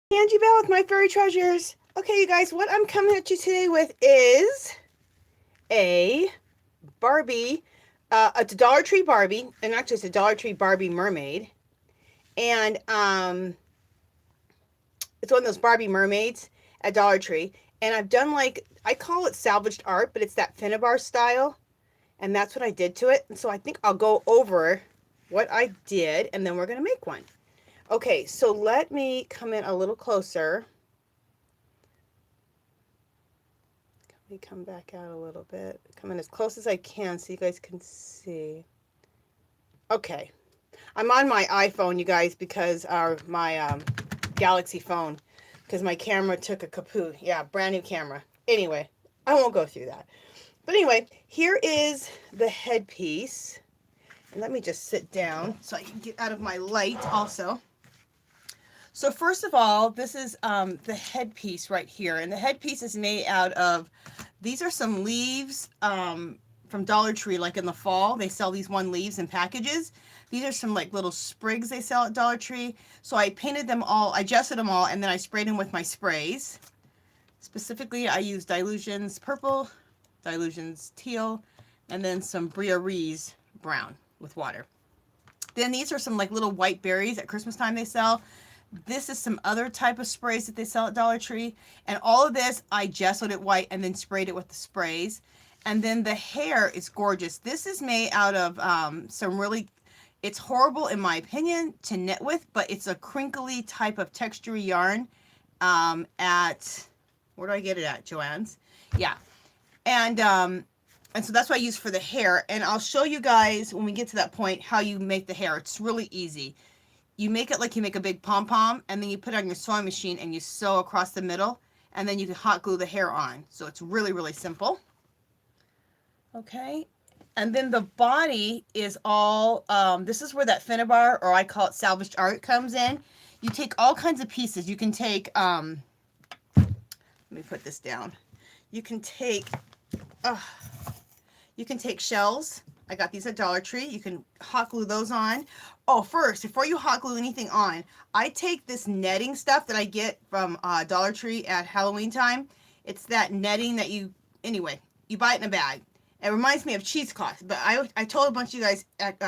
Angie Bell with My Fairy Treasures. Okay, you guys, what I'm coming at you today with is a Barbie. It's a Dollar Tree Barbie, and actually it's a Dollar Tree Barbie Mermaid. And it's one of those Barbie mermaids at Dollar Tree. And I've done like, I call it salvaged art, but it's that Finnabar style. And that's what I did to it. And so I think I'll go over what I did, and then we're going to make one. Okay, so let me come in a little closer. Let me come back out a little bit. Come in as close as I can so you guys can see. Okay. I'm on my iPhone, you guys, because my Galaxy phone, because my camera took a kaput. Yeah, brand new camera. Anyway, I won't go through that. But anyway, here is the headpiece. And let me just sit down so I can get out of my light also. So first of all, this is the headpiece right here. And the headpiece is made out of, these are some leaves from Dollar Tree, like in the fall. They sell these one leaves in packages. These are some like little sprigs they sell at Dollar Tree. So I painted them all, I gessoed them all, and then I sprayed them with my sprays. Specifically, I used Dilutions Purple, Dilutions Teal, and then some Briarees Brown with water. Then these are some like little white berries at Christmas time they sell. This is some other type of sprays that they sell at Dollar Tree. And all of this, I gessoed it white and then sprayed it with the sprays. And then the hair is gorgeous. This is made out of some really, it's horrible in my opinion to knit with, but it's a crinkly type of texture yarn at, where do I get it at? Joann's. Yeah. And so that's what I use for the hair. And I'll show you guys when we get to that point how you make the hair. It's really easy. You make it like you make a big pom-pom, and then you put it on your sewing machine and you sew across the middle, and then you can hot glue the hair on. So it's really, really simple. Okay. And then the body is all, this is where that Finnabar, or I call it salvaged art, comes in. You take all kinds of pieces. You can take, let me put this down. You can take shells. I got these at Dollar Tree. You can hot glue those on. Oh, first, before you hot glue anything on, I take this netting stuff that I get from Dollar Tree at Halloween time. It's that netting that you buy it in a bag. It reminds me of cheesecloth, but I told a bunch of you guys at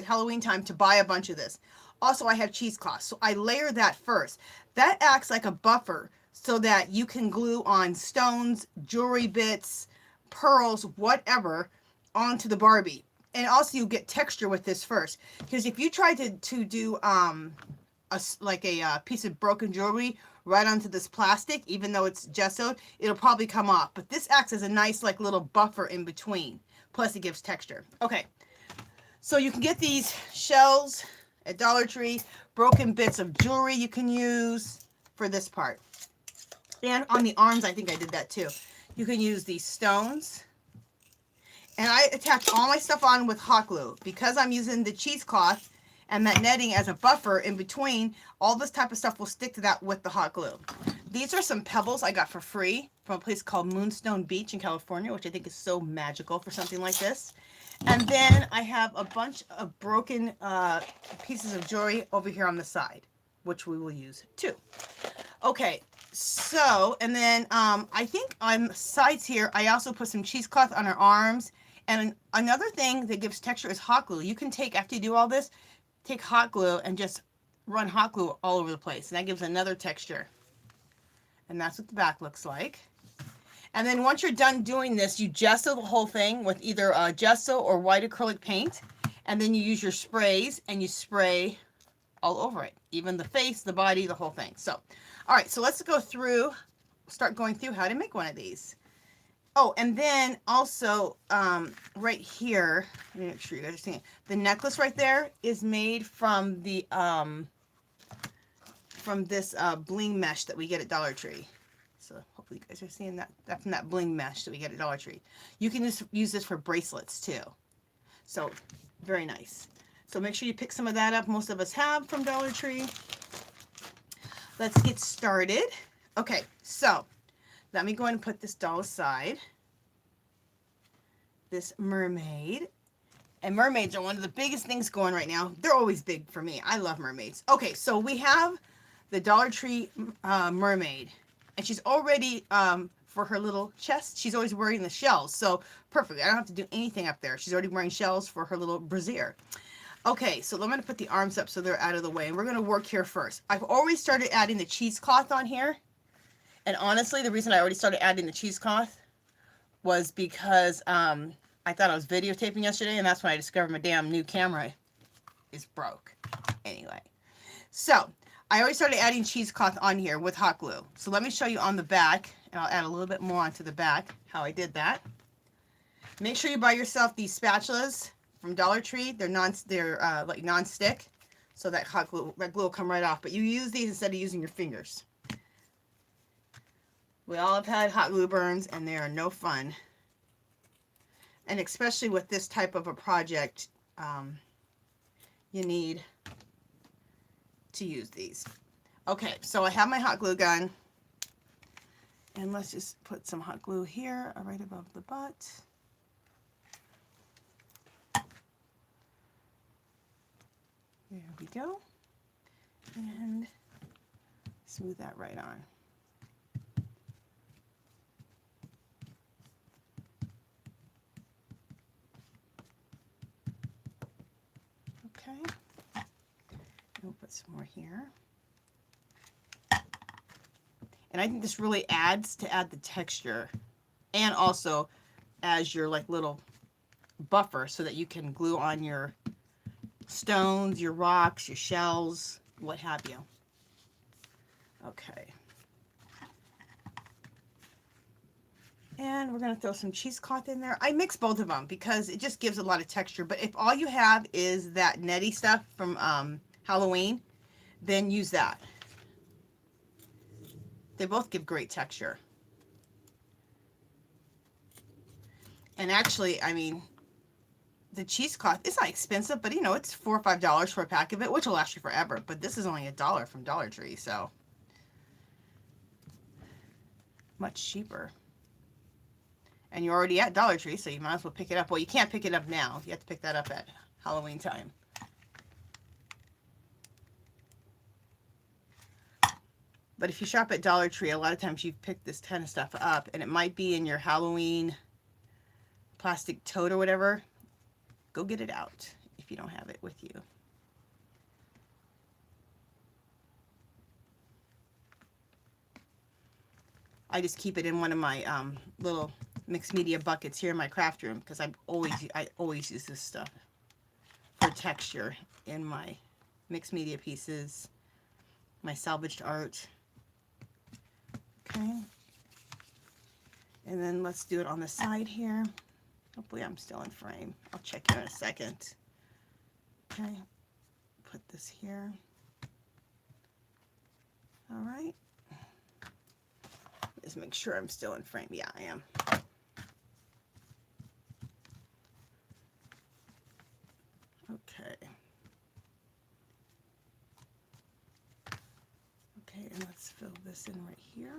Halloween time to buy a bunch of this. Also, I have cheesecloth, so I layer that first. That acts like a buffer so that you can glue on stones, jewelry bits, pearls, whatever, onto the Barbie. And also you get texture with this first, because if you try to do a piece of broken jewelry right onto this plastic, even though it's gessoed, it'll probably come off. But this acts as a nice like little buffer in between, plus it gives texture. Okay, so you can get these shells at Dollar Tree. Broken bits of jewelry you can use for this part, and on the arms I think I did that too. You can use these stones. And I attach all my stuff on with hot glue because I'm using the cheesecloth and that netting as a buffer in between. All this type of stuff will stick to that with the hot glue. These are some pebbles I got for free from a place called Moonstone Beach in California, which I think is so magical for something like this. And then I have a bunch of broken pieces of jewelry over here on the side, which we will use too. Okay, so, and then I think on the sides here, I also put some cheesecloth on her arms. And another thing that gives texture is hot glue. You can take, after you do all this, take hot glue and just run hot glue all over the place. And that gives another texture. And that's what the back looks like. And then once you're done doing this, you gesso the whole thing with either gesso or white acrylic paint. And then you use your sprays and you spray all over it. Even the face, the body, the whole thing. So, all right, so let's start going through how to make one of these. Oh, and then also right here, let me make sure you guys are seeing it. The necklace right there is made from the from this bling mesh that we get at Dollar Tree. So hopefully you guys are seeing that. That's from that bling mesh that we get at Dollar Tree. You can just use this for bracelets too. So very nice. So make sure you pick some of that up. Most of us have from Dollar Tree. Let's get started. Okay, so let me go ahead and put this doll aside. This mermaid. And mermaids are one of the biggest things going right now. They're always big for me. I love mermaids. Okay, so we have the Dollar Tree Mermaid. And she's already, for her little chest, she's always wearing the shells. So perfect. I don't have to do anything up there. She's already wearing shells for her little brassiere. Okay, so I'm going to put the arms up so they're out of the way. And we're going to work here first. I've already started adding the cheesecloth on here. And honestly, the reason I already started adding the cheesecloth was because I thought I was videotaping yesterday. And that's when I discovered my damn new camera is broke. Anyway, so I already started adding cheesecloth on here with hot glue. So let me show you on the back. And I'll add a little bit more onto the back, how I did that. Make sure you buy yourself these spatulas from Dollar Tree. They're like non-stick, so that glue will come right off. But you use these instead of using your fingers. We all have had hot glue burns, and they are no fun. And especially with this type of a project, you need to use these. Okay, so I have my hot glue gun, and let's just put some hot glue here, right above the butt. There we go. And smooth that right on. Okay. We'll put some more here. And I think this really adds to add the texture, and also as your like little buffer so that you can glue on your stones, your rocks, your shells, what have you. Okay. And we're going to throw some cheesecloth in there. I mix both of them because it just gives a lot of texture. But if all you have is that netty stuff from Halloween, then use that. They both give great texture. And actually, I mean, the cheesecloth, it's not expensive, but you know, it's $4 or $5 for a pack of it, which will last you forever. But this is only $1 from Dollar Tree, so much cheaper. And you're already at Dollar Tree, so you might as well pick it up. Well, you can't pick it up now. You have to pick that up at Halloween time. But if you shop at Dollar Tree, a lot of times you pick this kind of stuff up, and it might be in your Halloween plastic tote or whatever. Go get it out if you don't have it with you. I just keep it in one of my little mixed media buckets here in my craft room because I always use this stuff for texture in my mixed media pieces, my salvaged art. Okay. And then let's do it on the side here. Hopefully I'm still in frame. I'll check you in a second. Okay. Put this here. All right. Just make sure I'm still in frame. Yeah, I am. Okay. Okay, and let's fill this in right here.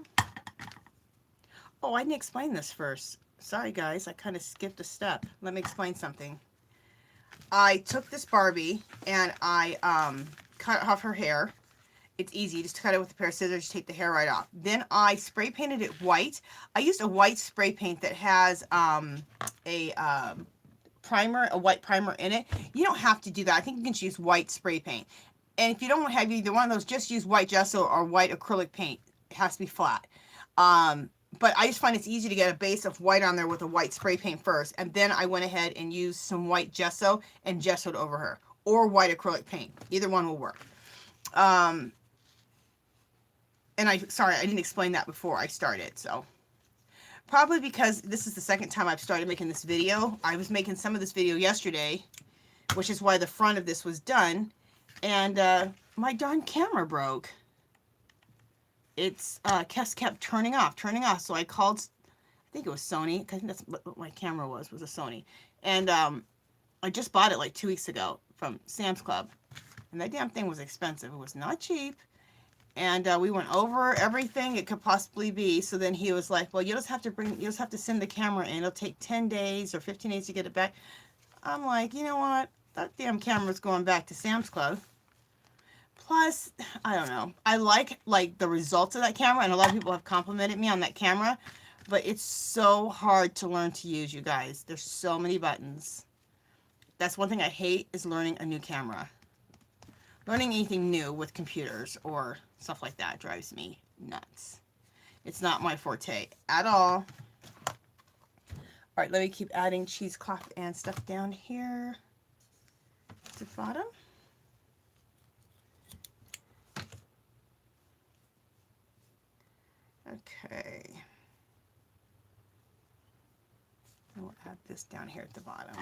Oh, I didn't explain this first. Sorry, guys. I kind of skipped a step. Let me explain something. I took this Barbie and I cut off her hair. It's easy. You just cut it with a pair of scissors. Take the hair right off. Then I spray painted it white. I used a white spray paint that has a primer, a white primer in it. You don't have to do that. I think you can just use white spray paint. And if you don't have either one of those, just use white gesso or white acrylic paint. It has to be flat. But I just find it's easy to get a base of white on there with a white spray paint first. And then I went ahead and used some white gesso and gessoed over her. Or white acrylic paint. Either one will work. And sorry, I didn't explain that before I started. So probably because this is the second time I've started making this video. I was making some of this video yesterday, which is why the front of this was done. And my darn camera broke. It's kept turning off. So I called, I think it was Sony. I think that's what my camera was a Sony. And I just bought it like 2 weeks ago from Sam's Club. And that damn thing was expensive. It was not cheap. And we went over everything it could possibly be. So then he was like, well, you just have to send the camera in. It'll take 10 days or 15 days to get it back. I'm like, you know what? That damn camera's going back to Sam's Club. Plus, I don't know. I like the results of that camera, and a lot of people have complimented me on that camera, but it's so hard to learn to use, you guys. There's so many buttons. That's one thing I hate, is learning a new camera. Learning anything new with computers or stuff like that drives me nuts. It's not my forte at all. All right, let me keep adding cheesecloth and stuff down here to the bottom. Okay. And we'll add this down here at the bottom.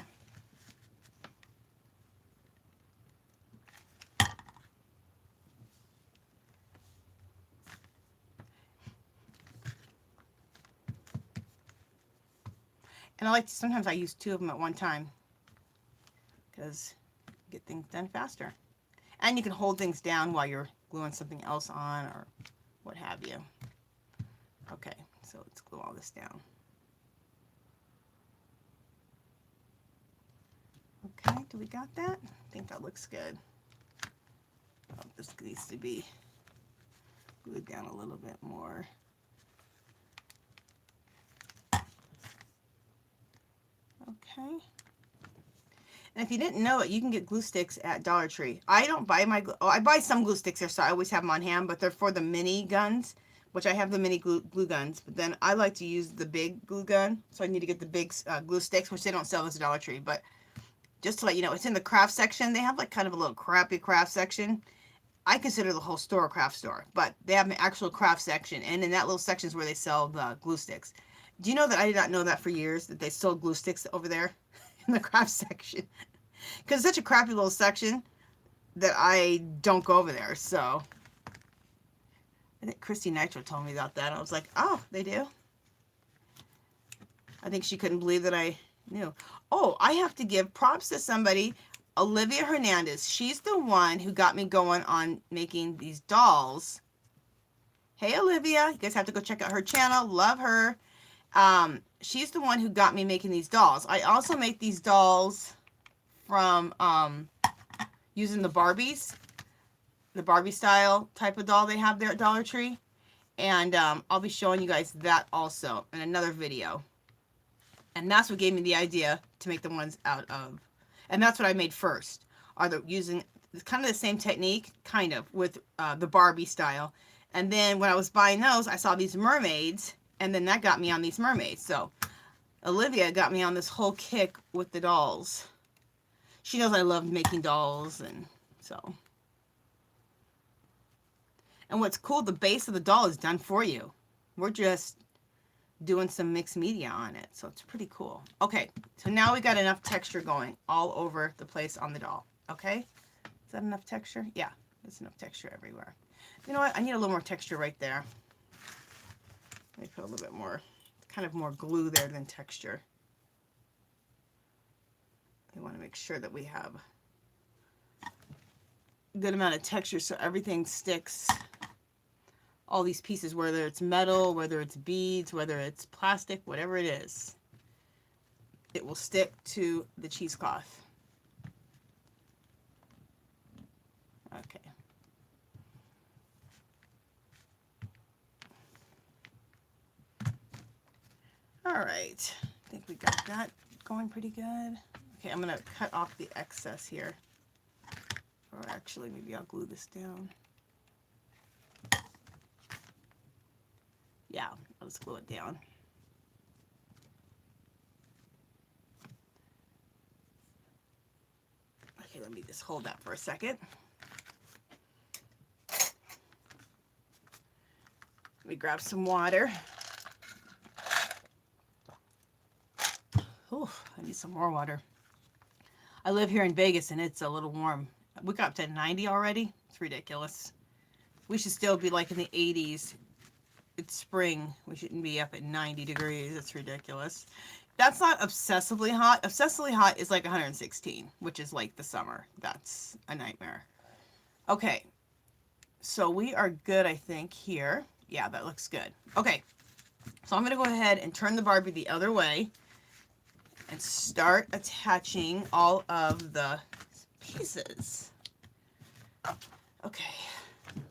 And I like to, sometimes I use 2 of them at one time because you get things done faster. And you can hold things down while you're gluing something else on or what have you. Okay, so let's glue all this down. Okay, do we got that? I think that looks good. Oh, this needs to be glued down a little bit more. Okay. And if you didn't know it, you can get glue sticks at Dollar Tree. I don't buy my glue. Oh, I buy some glue sticks there, so I always have them on hand, but they're for the mini guns, which I have the mini glue guns, but then I like to use the big glue gun, so I need to get the big glue sticks, which they don't sell at Dollar Tree, but just to let you know, it's in the craft section. They have like kind of a little crappy craft section. I consider the whole store a craft store, but they have an actual craft section, and in that little section is where they sell the glue sticks. Do you know that I did not know that for years, that they sold glue sticks over there in the craft section? Because it's such a crappy little section that I don't go over there, so. I think Christy Nitro told me about that. I was like, oh, they do? I think she couldn't believe that I knew. Oh, I have to give props to somebody, Olivia Hernandez. She's the one who got me going on making these dolls. Hey, Olivia. You guys have to go check out her channel. Love her. She's the one who got me making these dolls. I also make these dolls from using the Barbies, the Barbie style type of doll they have there at Dollar Tree. And I'll be showing you guys that also in another video. And that's what gave me the idea to make the ones out of, and that's what I made first, are the using kind of the same technique, kind of, with the Barbie style. And then when I was buying those, I saw these mermaids, and then that got me on these mermaids. So Olivia got me on this whole kick with the dolls. She knows I love making dolls, and so. And what's cool, the base of the doll is done for you. We're just doing some mixed media on it, so it's pretty cool. Okay, so now we got enough texture going all over the place on the doll. Okay, is that enough texture? Yeah, there's enough texture everywhere. You know what, I need a little more texture right there. Let me put a little bit more, kind of more glue there than texture. We want to make sure that we have a good amount of texture so everything sticks. All these pieces, whether it's metal, whether it's beads, whether it's plastic, whatever it is, it will stick to the cheesecloth. Okay. All right. I think we got that going pretty good. Okay, I'm going to cut off the excess here. Or actually, maybe I'll glue this down. Yeah, I'll just glue it down. Okay, let me just hold that for a second. Let me grab some water. Oh, I need some more water. I live here in Vegas and it's a little warm. We got up to 90 already. It's ridiculous. We should still be like in the 80s. It's spring. We shouldn't be up at 90 degrees. It's ridiculous. That's not obsessively hot. Obsessively hot is like 116, which is like the summer. That's a nightmare. Okay. So we are good, I think, here. Yeah, that looks good. Okay. So I'm going to go ahead and turn the Barbie the other way and start attaching all of the pieces. Okay,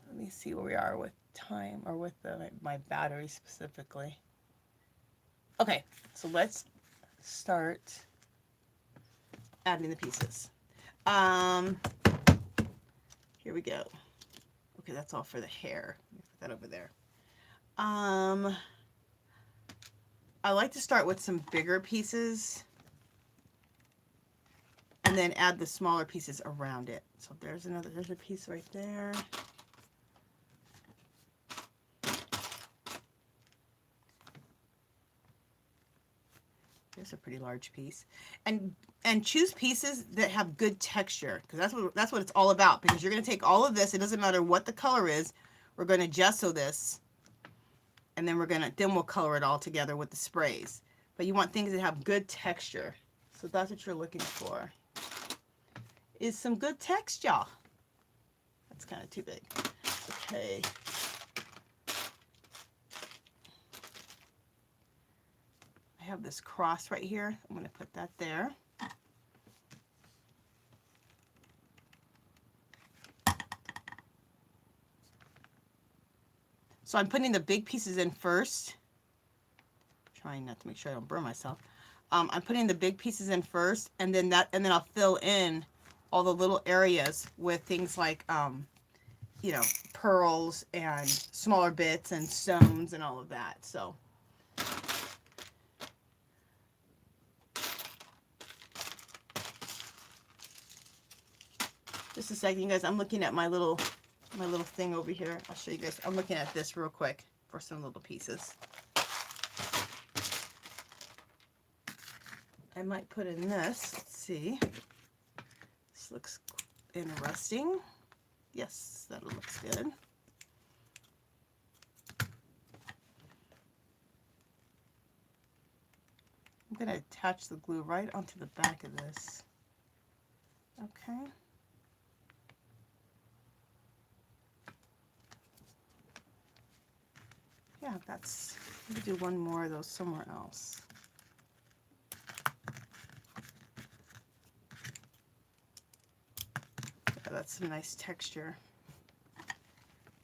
let me see where we are with time, or with my battery specifically. Okay, so let's start adding the pieces. Here we go. Okay, that's all for the hair. Let me put that over there. I like to start with some bigger pieces and then add the smaller pieces around it. So there's a piece right there. There's a pretty large piece. And choose pieces that have good texture, because that's what it's all about. Because you're going to take all of this, it doesn't matter what the color is, we're going to gesso this, and then we'll color it all together with the sprays. But you want things that have good texture. So that's what you're looking for. Is some good texture. That's kind of too big. Okay. I have this cross right here. I'm going to put that there. So I'm putting the big pieces in first. Trying not to make sure I don't burn myself. I'm putting the big pieces in first, and then I'll fill in all the little areas with things like, you know, pearls and smaller bits and stones and all of that. So just a second, you guys. I'm looking at my little thing over here. I'll show you guys. I'm looking at this real quick for some little pieces. I might put in this. Let's see. This looks interesting. Yes, that looks good. I'm going to attach the glue right onto the back of this. Okay. Yeah, that's, let me do one more of those somewhere else. Yeah, that's some nice texture.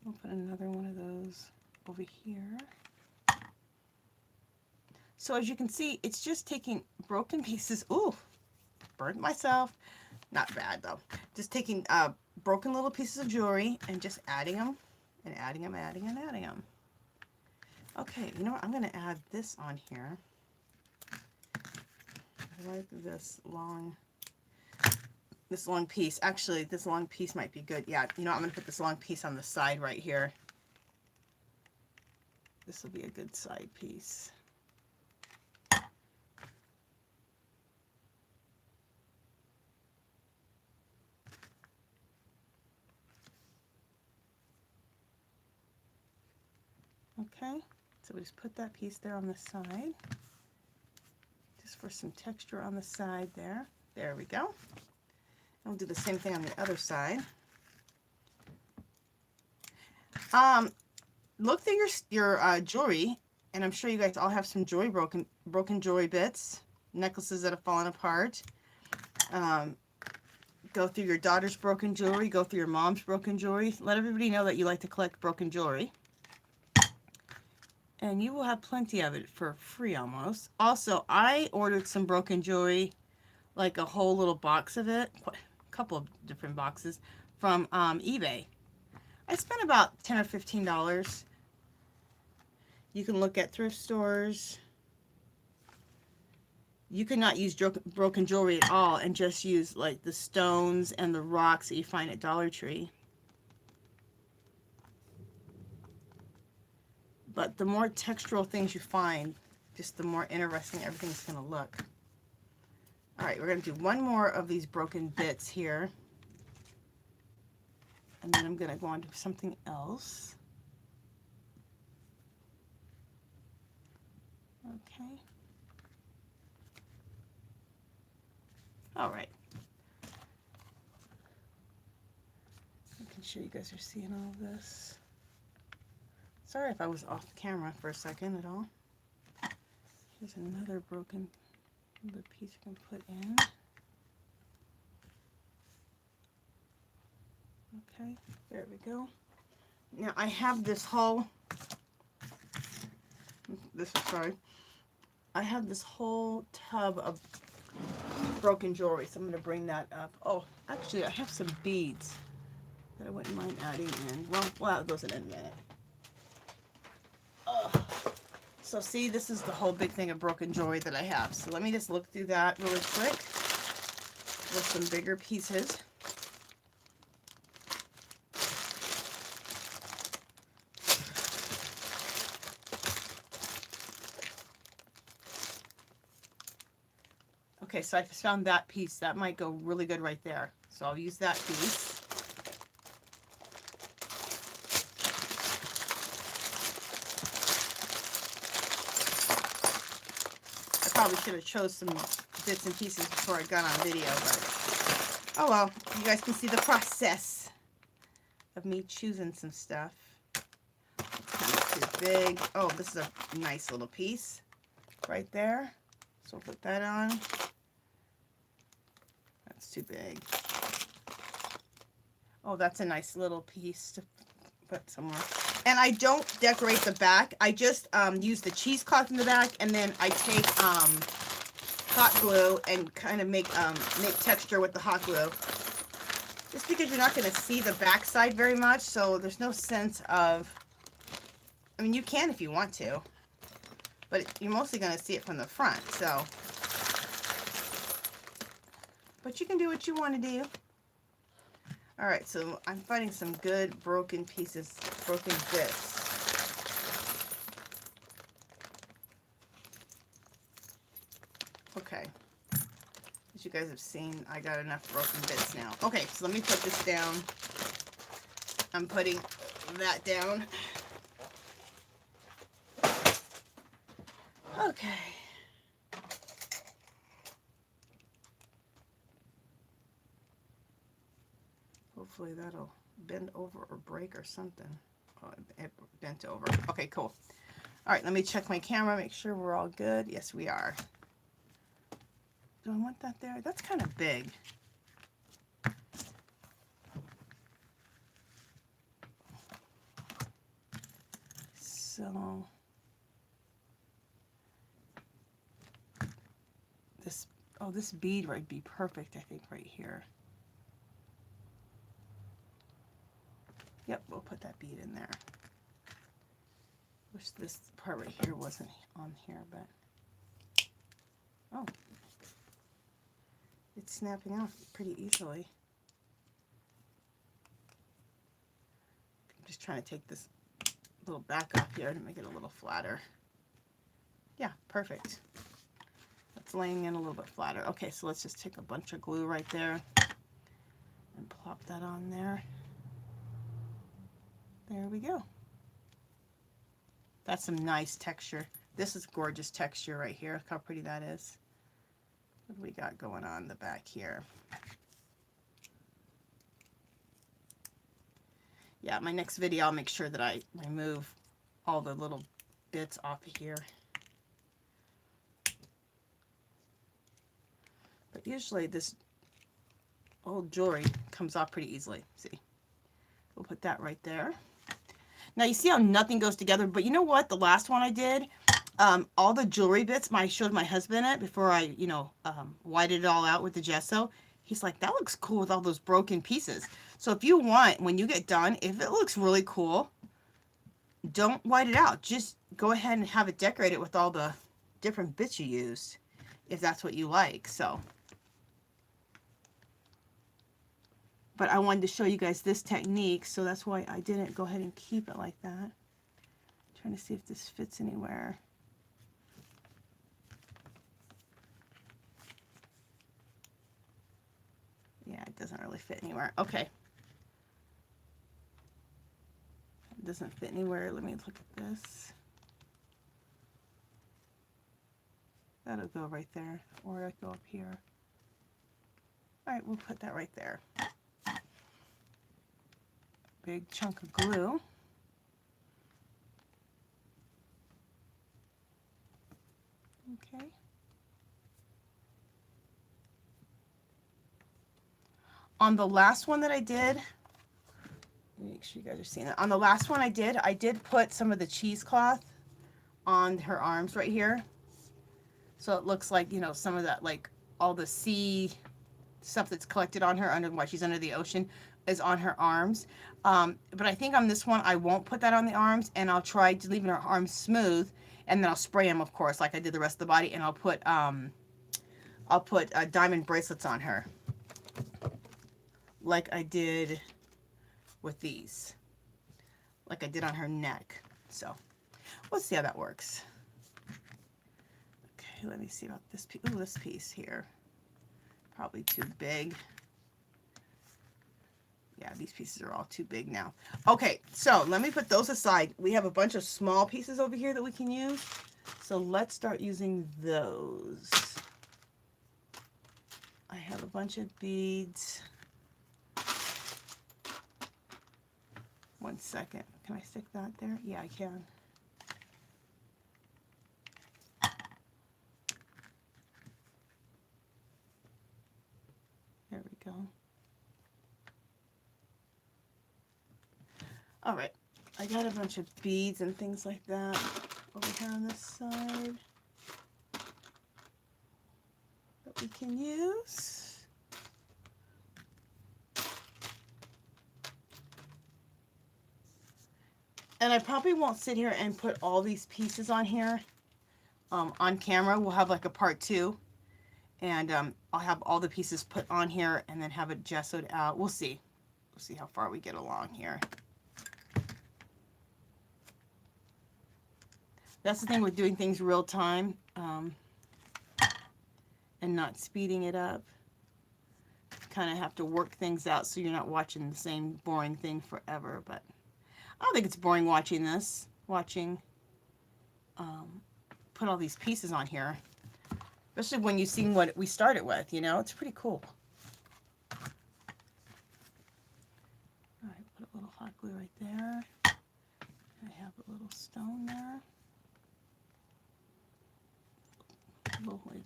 I'll put another one of those over here. So as you can see, it's just taking broken pieces. Ooh, burned myself. Not bad though. Just taking broken little pieces of jewelry and just adding them and adding them, adding and adding them. Okay, you know what? I'm going to add this on here. I like this long piece. Actually, this long piece might be good. Yeah, you know what? I'm going to put this long piece on the side right here. This will be a good side piece. Okay, so we just put that piece there on the side, just for some texture on the side there. There we go. And we'll do the same thing on the other side. Look through your jewelry, and I'm sure you guys all have some jewelry, broken jewelry bits, necklaces that have fallen apart. Go through your daughter's broken jewelry, go through your mom's broken jewelry. Let everybody know that you like to collect broken jewelry. And you will have plenty of it for free almost. Also, I ordered some broken jewelry, like a whole little box of it, a couple of different boxes, from eBay. I spent about $10 or $15. You can look at thrift stores. You cannot use broken jewelry at all and just use like the stones and the rocks that you find at Dollar Tree. But the more textural things you find, just the more interesting everything's going to look. Alright, we're going to do one more of these broken bits here. And then I'm going to go on to something else. Okay. Alright. Making sure you guys are seeing all of this. Sorry if I was off the camera for a second at all. Here's another broken little piece you can put in. Okay, there we go. Now I have this whole, I have this whole tub of broken jewelry, so I'm going to bring that up. Oh, actually I have some beads that I wouldn't mind adding in. Well, it goes in a minute. Ugh. So see, this is the whole big thing of broken jewelry that I have. So let me just look through that really quick with some bigger pieces. Okay, so I found that piece. That might go really good right there. So I'll use that piece. I probably should have chose some bits and pieces before I got on video, but oh well. You guys can see the process of me choosing some stuff. Kind of too big. Oh, this is a nice little piece right there. So I'll put that on. That's too big. Oh, that's a nice little piece to put somewhere. And I don't decorate the back. I just use the cheesecloth in the back, and then I take hot glue and kind of make texture with the hot glue. Just because you're not going to see the back side very much, so there's no sense of, I mean, you can if you want to, but you're mostly going to see it from the front, so. But you can do what you want to do. Alright, so I'm finding some good broken pieces, broken bits. Okay. As you guys have seen, I got enough broken bits now. Okay, so let me put this down. I'm putting that down. Okay. Hopefully that'll bend over or break or something. Oh, it bent over. Okay, cool. All right, let me check my camera, make sure we're all good. Yes, we are. Do I want that there? That's kind of big. So this bead would be perfect, I think, right here. Yep, we'll put that bead in there. Wish this part right here wasn't on here, but oh, it's snapping off pretty easily. I'm just trying to take this little back off here to make it a little flatter. Yeah, perfect. That's laying in a little bit flatter. Okay, so let's just take a bunch of glue right there and plop that on there. There we go. That's some nice texture. This is gorgeous texture right here. Look how pretty that is. What do we got going on in the back here? Yeah, my next video, I'll make sure that I remove all the little bits off of here. But usually this old jewelry comes off pretty easily. See, we'll put that right there. Now you see how nothing goes together, but you know what? The last one I did, all the jewelry bits, I showed my husband it before I, whited it all out with the gesso. He's like, that looks cool with all those broken pieces. So if you want, when you get done, if it looks really cool, don't white it out. Just go ahead and have it decorated with all the different bits you used, if that's what you like. So, but I wanted to show you guys this technique, so that's why I didn't go ahead and keep it like that. Trying to see if this fits anywhere. Yeah, it doesn't really fit anywhere. Okay. It doesn't fit anywhere. Let me look at this. That'll go right there, or it'll go up here. All right, we'll put that right there. Big chunk of glue. Okay. On the last one that I did, Make sure you guys are seeing it. On the last one I did put some of the cheesecloth on her arms right here. So it looks like, you know, some of that, like all the sea stuff that's collected on her under while she's under the ocean is on her arms. But I think on this one, I won't put that on the arms, and I'll try to leave her arms smooth, and then I'll spray them, of course, like I did the rest of the body, and I'll put diamond bracelets on her, like I did with these, like I did on her neck. So let's see how that works. Okay, let me see about this piece. Ooh, this piece here, probably too big. Yeah, these pieces are all too big now. Okay, so let me put those aside. We have a bunch of small pieces over here that we can use. So let's start using those. I have a bunch of beads. One second. Can I stick that there? Yeah, I can. There we go. All right, I got a bunch of beads and things like that over here on this side that we can use. And I probably won't sit here and put all these pieces on here on camera. We'll have like a part 2, and I'll have all the pieces put on here and then have it gessoed out. We'll see. We'll see how far we get along here. That's the thing with doing things real time and not speeding it up. Kind of have to work things out so you're not watching the same boring thing forever. But I don't think it's boring watching this. Put all these pieces on here. Especially when you've seen what we started with, you know? It's pretty cool. All right, put a little hot glue right there. I have a little stone there.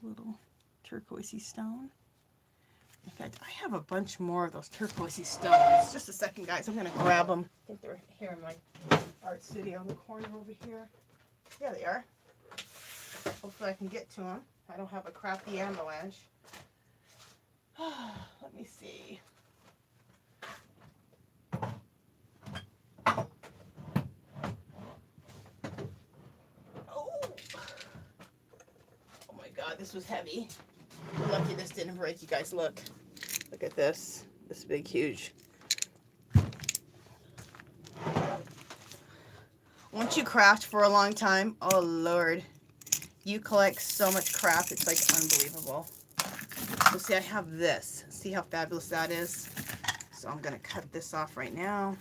Little turquoisey stone. In fact, I have a bunch more of those turquoisey stones. Just a second, guys. I'm going to grab them. I think they're here in my art studio in the corner over here. Yeah, they are. Hopefully I can get to them. I don't have a crappy avalanche. Let me see. God, this was heavy. We're lucky this didn't break. You guys, look at this big, huge. Once you craft for a long time, oh Lord, you collect so much craft, it's like unbelievable. So see, I have this. See how fabulous that is? So I'm gonna cut this off right now,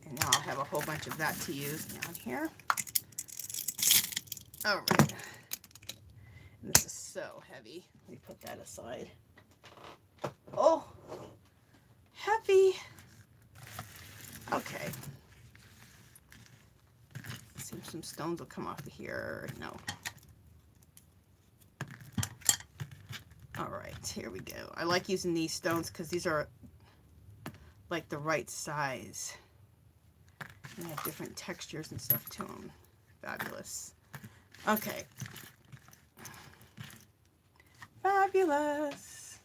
and now I'll have a whole bunch of that to use down here. All right. This is so heavy. Let me put that aside. Oh, heavy. Okay. Let's see if some stones will come off of here. No. All right, here we go. I like using these stones because these are like the right size. And they have different textures and stuff to them. Fabulous. Okay. Fabulous.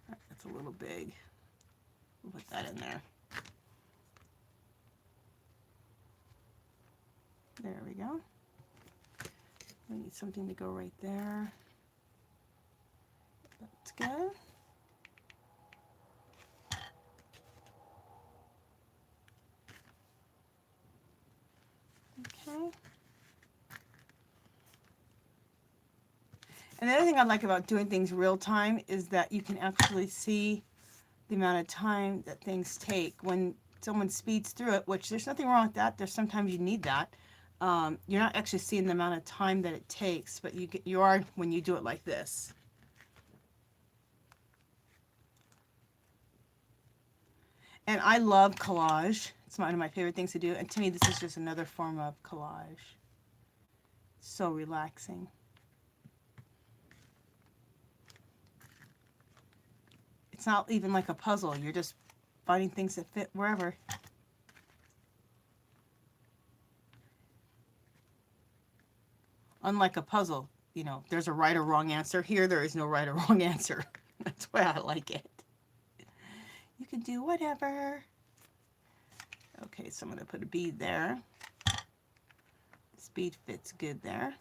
That's a little big. We'll put that in there. There we go. We need something to go right there. That's good. Okay. And the other thing I like about doing things real time is that you can actually see the amount of time that things take. When someone speeds through it, which there's nothing wrong with that. There's sometimes you need that. You're not actually seeing the amount of time that it takes, but you are when you do it like this. And I love collage. It's one of my favorite things to do. And to me, this is just another form of collage. So relaxing. It's not even like a puzzle. You're just finding things that fit wherever. Unlike a puzzle, you know, there's a right or wrong answer. Here, there is no right or wrong answer. That's why I like it. You can do whatever. Okay, so I'm going to put a bead there. This bead fits good there.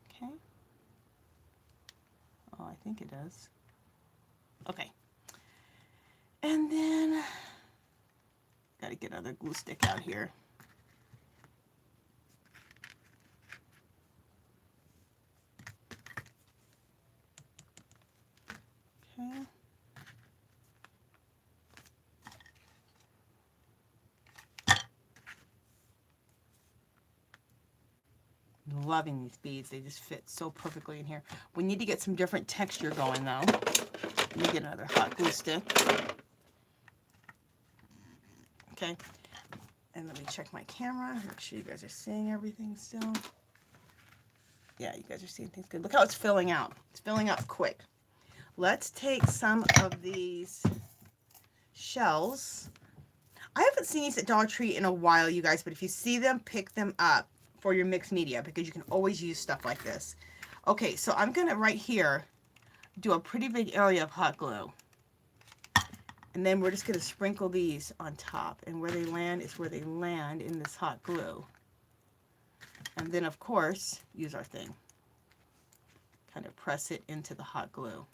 Okay. Oh, I think it does. Okay. And then, got to get another glue stick out here. Okay. Loving these beads. They just fit so perfectly in here. We need to get some different texture going though. Let me get another hot glue stick. Okay. And let me check my camera. Make sure you guys are seeing everything still. Yeah, you guys are seeing things good. Look how it's filling out. It's filling up quick. Let's take some of these shells. I haven't seen these at Dollar Tree in a while, you guys, but if you see them, pick them up for your mixed media because you can always use stuff like this. Okay, so I'm going to right here do a pretty big area of hot glue. And then we're just going to sprinkle these on top. And where they land is where they land in this hot glue. And then, of course, use our thing. Kind of press it into the hot glue.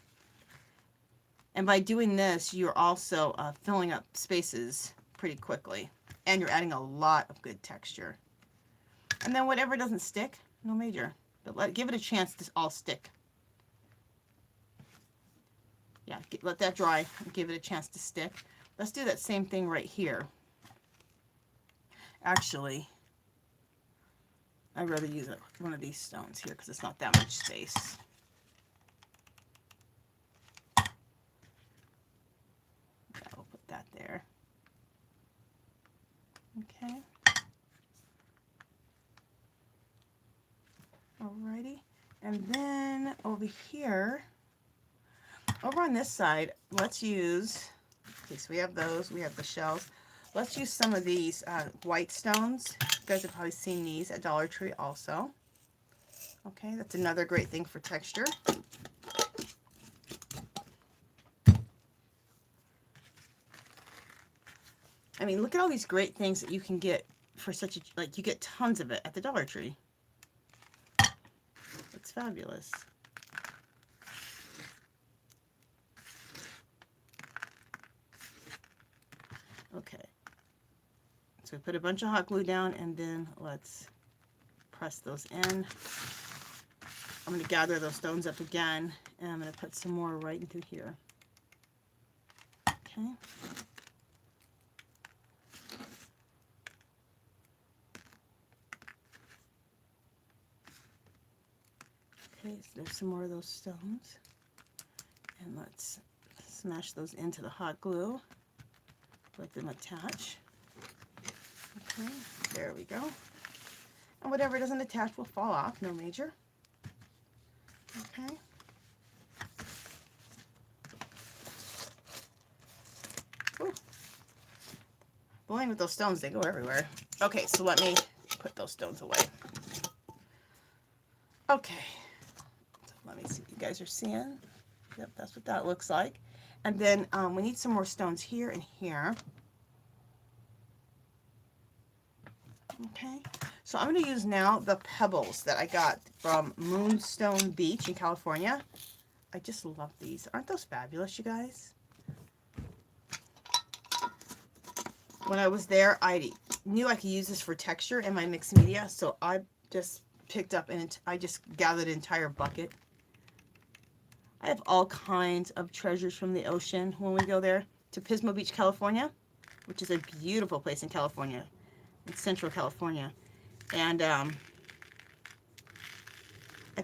And by doing this, you're also filling up spaces pretty quickly. And you're adding a lot of good texture. And then whatever doesn't stick, no major. But give it a chance to all stick. Yeah, let that dry and give it a chance to stick. Let's do that same thing right here. Actually, I'd rather use one of these stones here because it's not that much space. Yeah, we'll put that there. Okay. Alrighty. And then over here, over on this side, let's use, okay, so we have those, we have the shells. Let's use some of these white stones. You guys have probably seen these at Dollar Tree also. Okay, that's another great thing for texture. I mean, look at all these great things that you can get for such a, like, you get tons of it at the Dollar Tree. It's fabulous. Okay. So we put a bunch of hot glue down and then let's press those in. I'm going to gather those stones up again and I'm going to put some more right into here. Okay. Okay, so there's some more of those stones. And let's smash those into the hot glue. Let them attach. Okay, there we go. And whatever doesn't attach will fall off, no major. Okay. Ooh. Bowling with those stones, they go everywhere. Okay, so let me put those stones away. Okay. So let me see if you guys are seeing. Yep, that's what that looks like. And then we need some more stones here and here. Okay, so I'm going to use now the pebbles that I got from Moonstone Beach in California. I just love these. Aren't those fabulous, you guys? When I was there, I knew I could use this for texture in my mixed media, so I just picked up and I just gathered an entire bucket. I have all kinds of treasures from the ocean when we go there to Pismo Beach, California, which is a beautiful place in California. In Central California, and I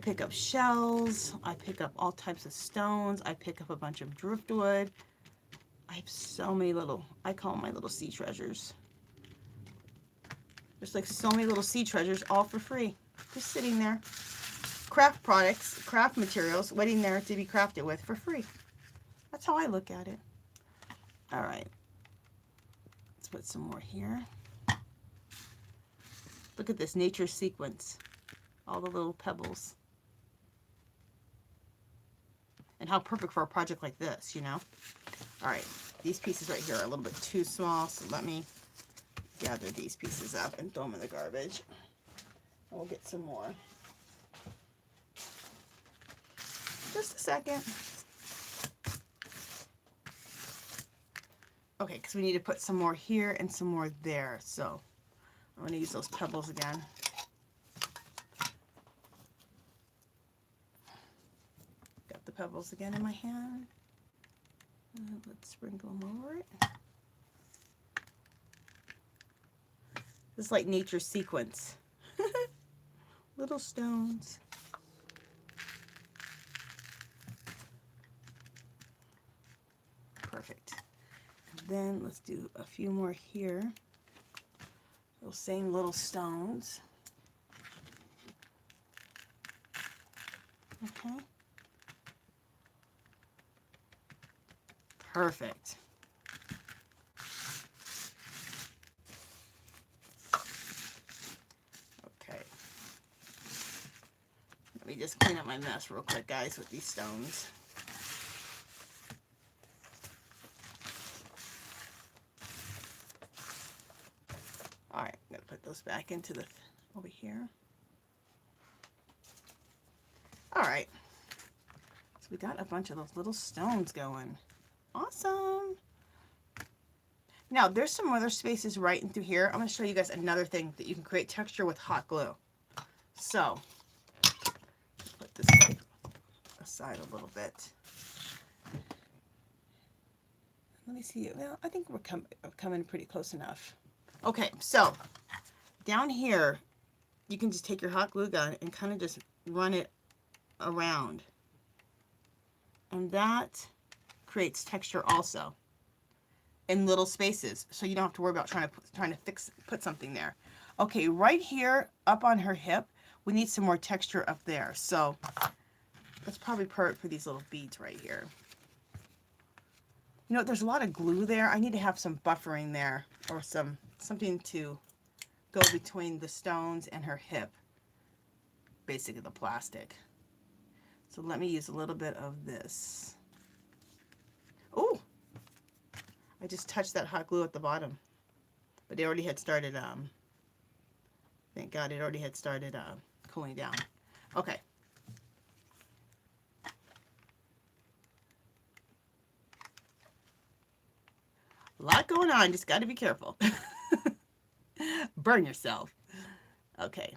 pick up shells, I pick up all types of stones, I pick up a bunch of driftwood. I have so many little, I call them my little sea treasures. There's like so many little sea treasures, all for free. Just sitting there. Craft products, craft materials, waiting there to be crafted with for free. That's how I look at it. All right. Let's put some more here. Look at this nature sequence. All the little pebbles. And how perfect for a project like this, you know? All right. These pieces right here are a little bit too small, so let me gather these pieces up and throw them in the garbage. And we'll get some more. Just a second. Okay, because we need to put some more here and some more there. So I'm going to use those pebbles again. Got the pebbles again in my hand. And let's sprinkle them over it. This is like nature sequence. Little stones. Perfect. And then let's do a few more here. Those same little stones. Okay. Perfect. Okay. Let me just clean up my mess real quick, guys, with these stones. All right, I'm going to put those back into the over here. All right. So we got a bunch of those little stones going. Awesome. Now, there's some other spaces right in through here. I'm going to show you guys another thing that you can create texture with hot glue. So, put this aside a little bit. Let me see. Well, I think we're coming pretty close enough. Okay, so down here, you can just take your hot glue gun and kind of just run it around. And that creates texture also in little spaces, so you don't have to worry about trying to put something there. Okay, right here up on her hip, we need some more texture up there. So that's probably perfect for these little beads right here. You know, there's a lot of glue there. I need to have some buffering there, or something to go between the stones and her hip, basically the plastic. So let me use a little bit of this. Oh, I just touched that hot glue at the bottom, but it already had started, thank God it already had started cooling down. Okay. A lot going on, just got to be careful. Burn yourself. Okay.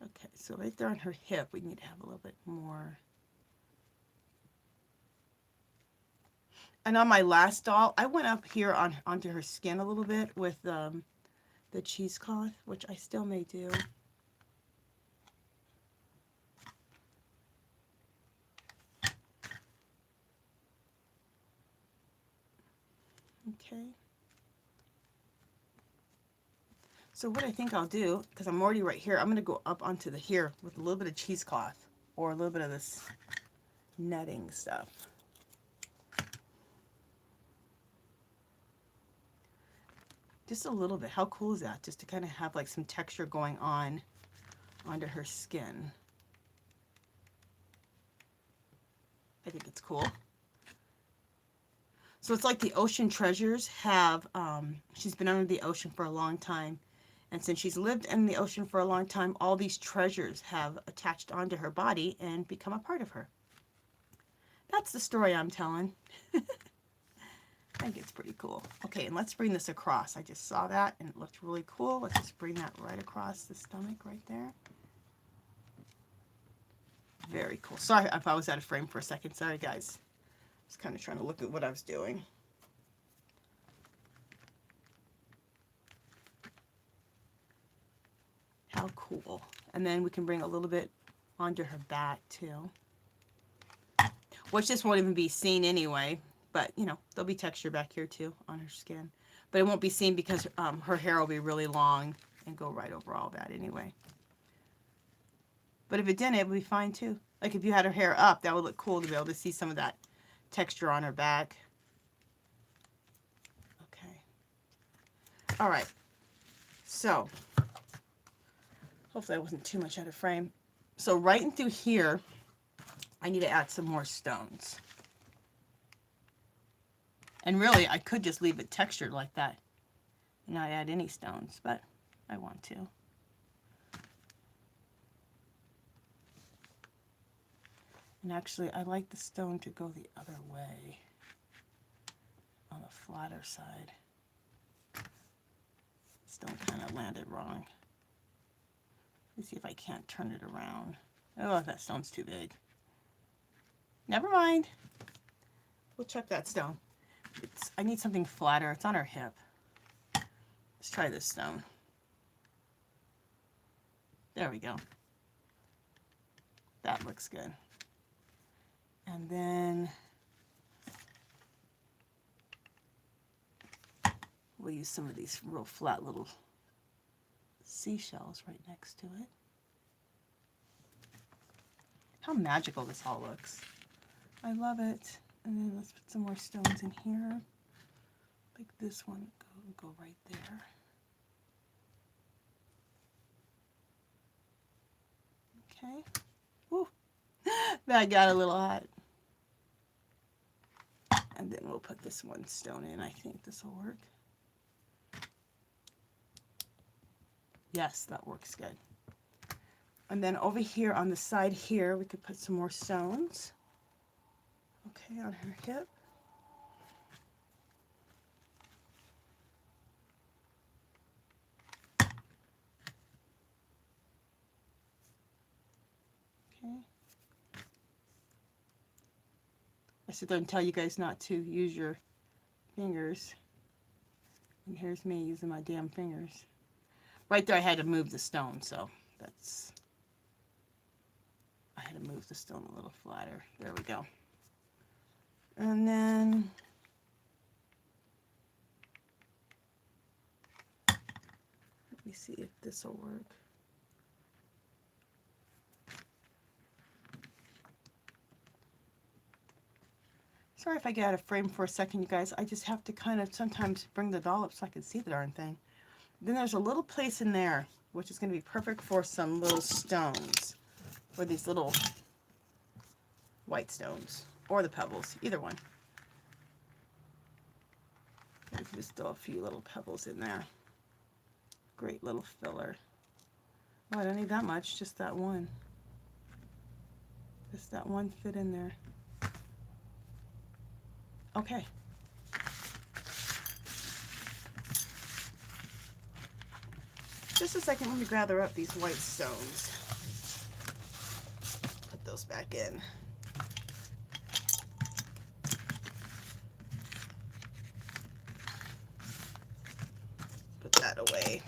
Okay, so right there on her hip, we need to have a little bit more. And on my last doll, I went up here onto her skin a little bit with the cheesecloth, which I still may do. Okay. So what I think I'll do, because I'm already right here, I'm going to go up onto the here with a little bit of cheesecloth or a little bit of this netting stuff. Just a little bit. How cool is that? Just to kind of have like some texture going on onto her skin. I think it's cool. So it's like the ocean treasures have, she's been under the ocean for a long time. And since she's lived in the ocean for a long time, all these treasures have attached onto her body and become a part of her. That's the story I'm telling. I think it's pretty cool. Okay, and let's bring this across. I just saw that and it looked really cool. Let's just bring that right across the stomach right there. Very cool. Sorry if I was out of frame for a second. Sorry, guys. I was kind of trying to look at what I was doing. How cool. And then we can bring a little bit onto her back too. Which this won't even be seen anyway. But, you know, there'll be texture back here too on her skin. But it won't be seen because her hair will be really long and go right over all that anyway. But if it didn't, it would be fine too. Like if you had her hair up, that would look cool to be able to see some of that texture on her back. Okay. All right. So, hopefully I wasn't too much out of frame. So right in through here, I need to add some more stones. And really, I could just leave it textured like that and not add any stones, but I want to. And actually, I like the stone to go the other way on the flatter side. Stone kind of landed wrong. Let's see if I can't turn it around. Oh, that stone's too big. Never mind. We'll check that stone. I need something flatter. It's on her hip. Let's try this stone. There we go. That looks good. And then we'll use some of these real flat little seashells right next to it. How magical this all looks. I love it. And then let's put some more stones in here. Like this one, go right there. Okay. Woo. That got a little hot. And then we'll put this one stone in. I think this will work. Yes, that works good. And then over here on the side here, we could put some more stones. Okay, on her hip. Okay. I sit there and tell you guys not to use your fingers. And here's me using my damn fingers. Right there I had to move the stone, so that's... I had to move the stone a little flatter. There we go. And then... let me see if this will work. Sorry if I get out of frame for a second, you guys. I just have to kind of sometimes bring the doll up so I can see the darn thing. Then there's a little place in there, which is going to be perfect for some little stones. Or these little white stones. Or the pebbles. Either one. There's just still a few little pebbles in there. Great little filler. Oh, I don't need that much. Just that one. Just that one fit in there. Okay. Just a second, let me gather up these white stones. Put those back in. Put that away.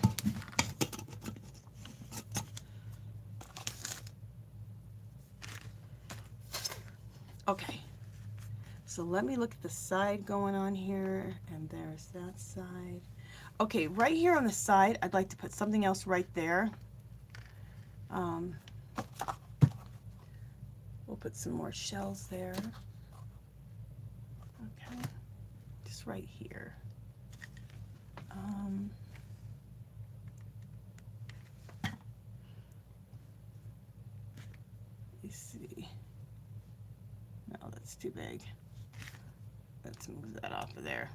Okay. So let me look at the side going on here, and there's that side. Okay, right here on the side, I'd like to put something else right there. We'll put some more shells there. Okay, just right here. Let me see. No, that's too big. Let's move that off of there.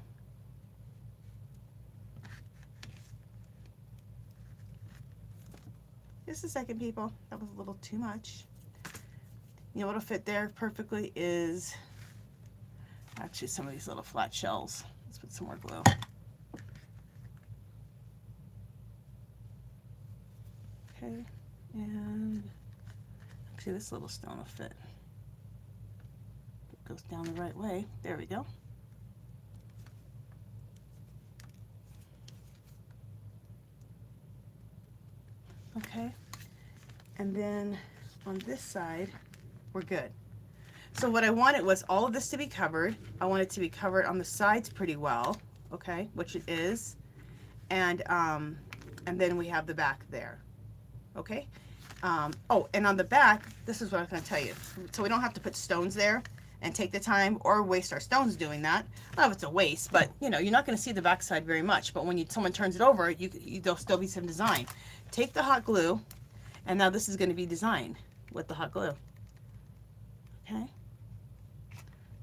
Just a second, people. That was a little too much. You know what'll fit there perfectly is actually some of these little flat shells. Let's put some more glue. Okay, and actually this little stone will fit. It goes down the right way. There we go. Okay, and then on this side, we're good. So what I wanted was all of this to be covered. I want it to be covered on the sides pretty well. okay, which it is, and then we have the back there, okay. Oh, and on the back, this is what I was going to tell you. So we don't have to put stones there and take the time or waste our stones doing that. I don't know if it's a waste, but you know, you're not going to see the backside very much. But when someone turns it over, there'll still be some design. Take the hot glue, and now this is going to be designed with the hot glue. Okay.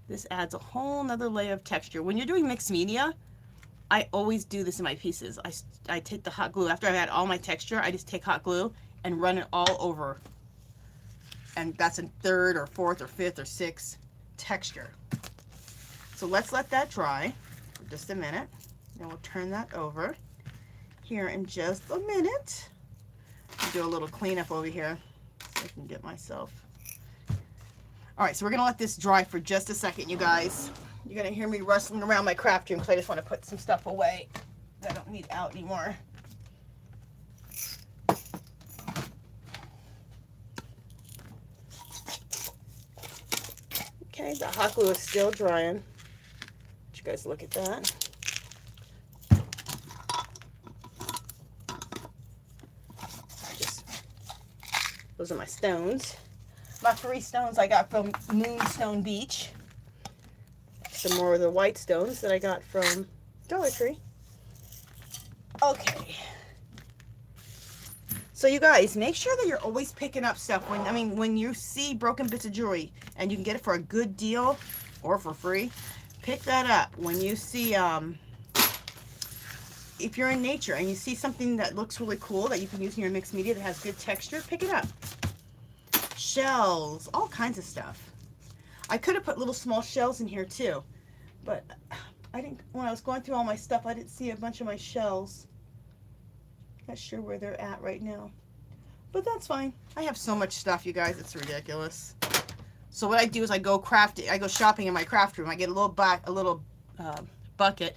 This adds a whole nother layer of texture. When you're doing mixed media, I always do this in my pieces. I take the hot glue after I've had all my texture. I just take hot glue and run it all over, and that's in third or fourth or fifth or sixth texture. So let's let that dry for just a minute, and we'll turn that over here in just a minute. I'll do a little cleanup over here so I can get myself. All right, so we're gonna let this dry for just a second, you guys. You're gonna hear me rustling around my craft room because I just want to put some stuff away that I don't need out anymore. Okay, the hot glue is still drying. Let you guys look at that. Those are my stones. My 3 stones I got from Moonstone Beach. Some more of the white stones that I got from Dollar Tree. Okay. So you guys, make sure that you're always picking up stuff. When you see broken bits of jewelry and you can get it for a good deal or for free, pick that up. When you see, if you're in nature and you see something that looks really cool that you can use in your mixed media that has good texture, pick it up. Shells, all kinds of stuff. I could have put little small shells in here too, but I didn't. When I was going through all my stuff, I didn't see a bunch of my shells. Not sure where they're at right now, but that's fine. I have so much stuff, you guys, it's ridiculous. So what I do is I go shopping in my craft room. I get a little bucket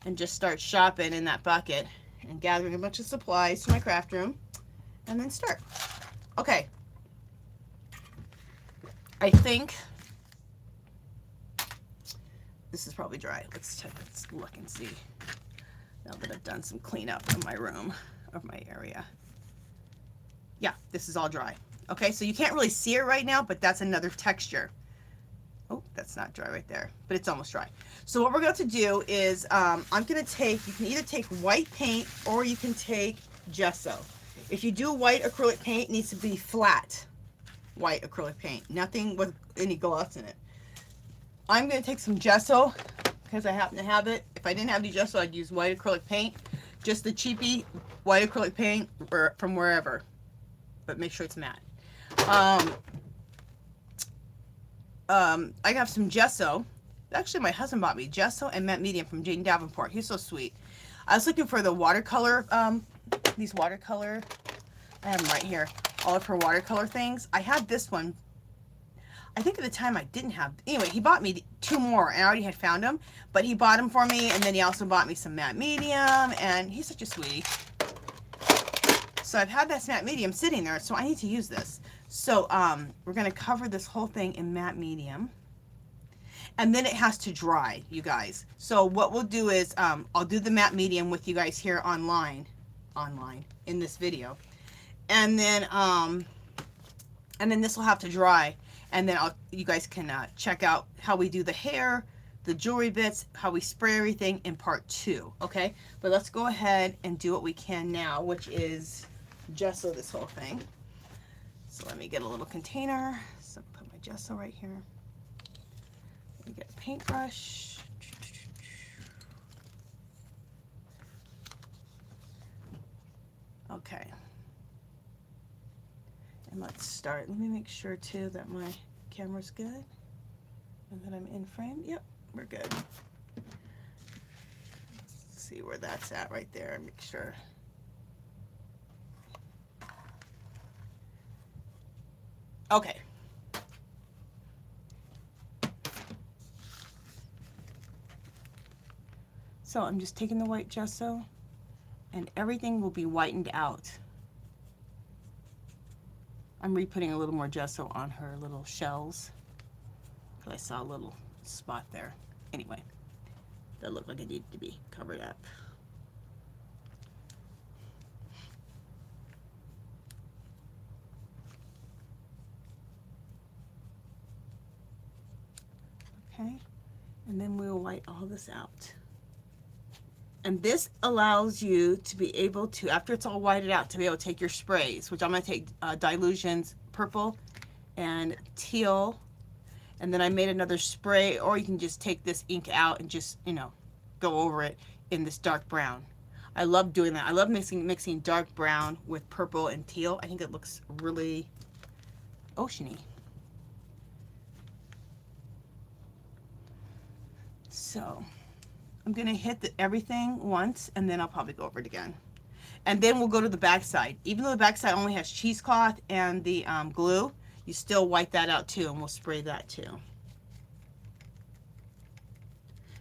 and just start shopping in that bucket and gathering a bunch of supplies to my craft room and then start. Okay. I think this is probably dry. Let's look and see. Now that I've done some cleanup in my room, of my area. Yeah, this is all dry. Okay, so you can't really see it right now, but that's another texture. Oh, that's not dry right there, but it's almost dry. So what we're going to do is, I'm going to take, you can either take white paint or you can take gesso. If you do white acrylic paint, it needs to be flat white acrylic paint, nothing with any gloss in it. I'm going to take some gesso because I happen to have it. If I didn't have any gesso, I'd use white acrylic paint. Just the cheapy white acrylic paint from wherever, but make sure it's matte. I have some gesso. Actually, my husband bought me gesso and matte medium from Jane Davenport. He's so sweet. I was looking for the watercolor, these watercolor, I have them right here, all of her watercolor things. I had this one. I think at the time I didn't have, anyway, he bought me 2 more, and I already had found them, but he bought them for me, and then he also bought me some matte medium, and he's such a sweetie. So I've had this matte medium sitting there, so I need to use this. So we're going to cover this whole thing in matte medium, and then it has to dry, you guys. So what we'll do is I'll do the matte medium with you guys here online in this video, and then this will have to dry. And then you guys can check out how we do the hair, the jewelry bits, how we spray everything in part 2, okay? But let's go ahead and do what we can now, which is gesso this whole thing. So let me get a little container. So put my gesso right here. Let me get a paintbrush. Okay. And let's start. Let me make sure too that my camera's good and that I'm in frame. Yep, we're good. Let's see where that's at right there. Make sure. Okay. So I'm just taking the white gesso and everything will be whitened out. I'm re-putting a little more gesso on her little shells because I saw a little spot there. Anyway, that looked like it needed to be covered up. Okay, and then we'll white all this out. And this allows you to be able to, after it's all whited out, to be able to take your sprays, which I'm going to take Dilutions Purple and Teal, and then I made another spray, or you can just take this ink out and just, you know, go over it in this dark brown. I love doing that. I love mixing dark brown with purple and teal. I think it looks really oceany. So I'm going to hit everything once, and then I'll probably go over it again. And then we'll go to the back side. Even though the back side only has cheesecloth and the glue, you still wipe that out too, and we'll spray that too.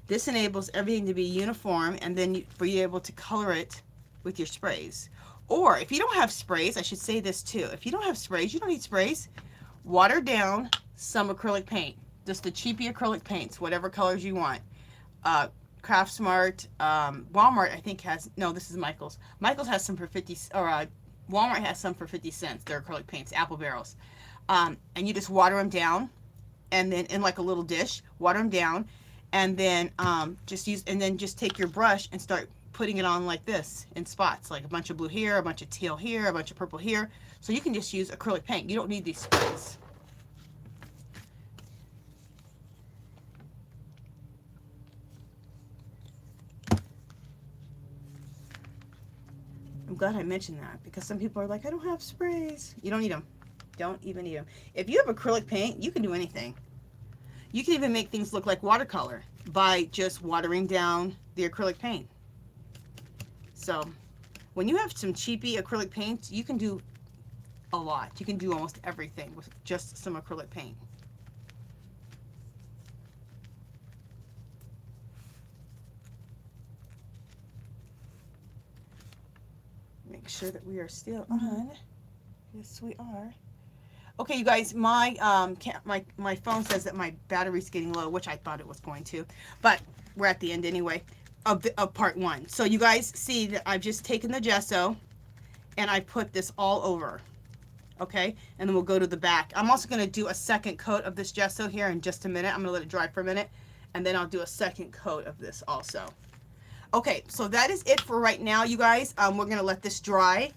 This enables everything to be uniform, and then for you able to color it with your sprays. Or if you don't have sprays, I should say this too. If you don't have sprays, you don't need sprays. Water down some acrylic paint. Just the cheapy acrylic paints, whatever colors you want. Craft Smart, Walmart I think has, no, this is Michael's. Michael's has some for 50, or Walmart has some for 50 cents. They're acrylic paints, apple barrels. And you just water them down, and then in like a little dish, water them down, and then just take your brush and start putting it on like this in spots, like a bunch of blue here, a bunch of teal here, a bunch of purple here. So you can just use acrylic paint. You don't need these sprays. I'm glad I mentioned that, because some people are like, I don't have sprays. You don't need them. Don't even need them. If you have acrylic paint, you can do anything. You can even make things look like watercolor by just watering down the acrylic paint. So when you have some cheapy acrylic paints, you can do a lot. You can do almost everything with just some acrylic paint. Make sure that we are still on. Yes, we are. Okay, you guys, my phone says that my battery's getting low, which I thought it was going to, but we're at the end anyway of part one. So you guys see that I've just taken the gesso and I put this all over. Okay, and then we'll go to the back. I'm also going to do a second coat of this gesso here in just a minute. I'm going to let it dry for a minute, and then I'll do a second coat of this also. Okay, so that is it for right now, you guys. We're going to let this dry.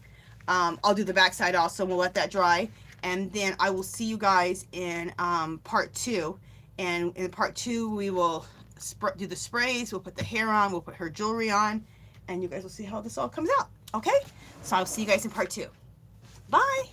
I'll do the back side also. We'll let that dry. And then I will see you guys in part two. And in part two, we will do the sprays. We'll put the hair on. We'll put her jewelry on. And you guys will see how this all comes out. Okay? So I'll see you guys in part two. Bye!